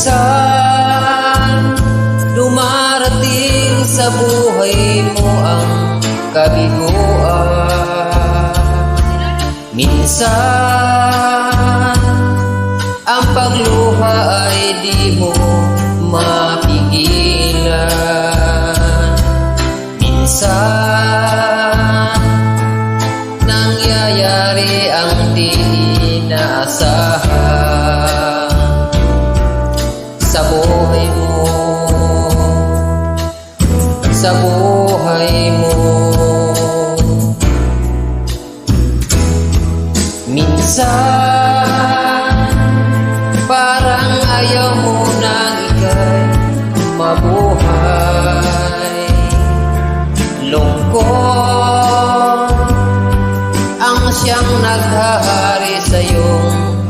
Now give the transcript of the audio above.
Minsan, dumarating sa buhay mo ang kabiguan. Minsan, ang pagluha ay di mo mapigilan. Minsan, nangyayari ang di inaasahan.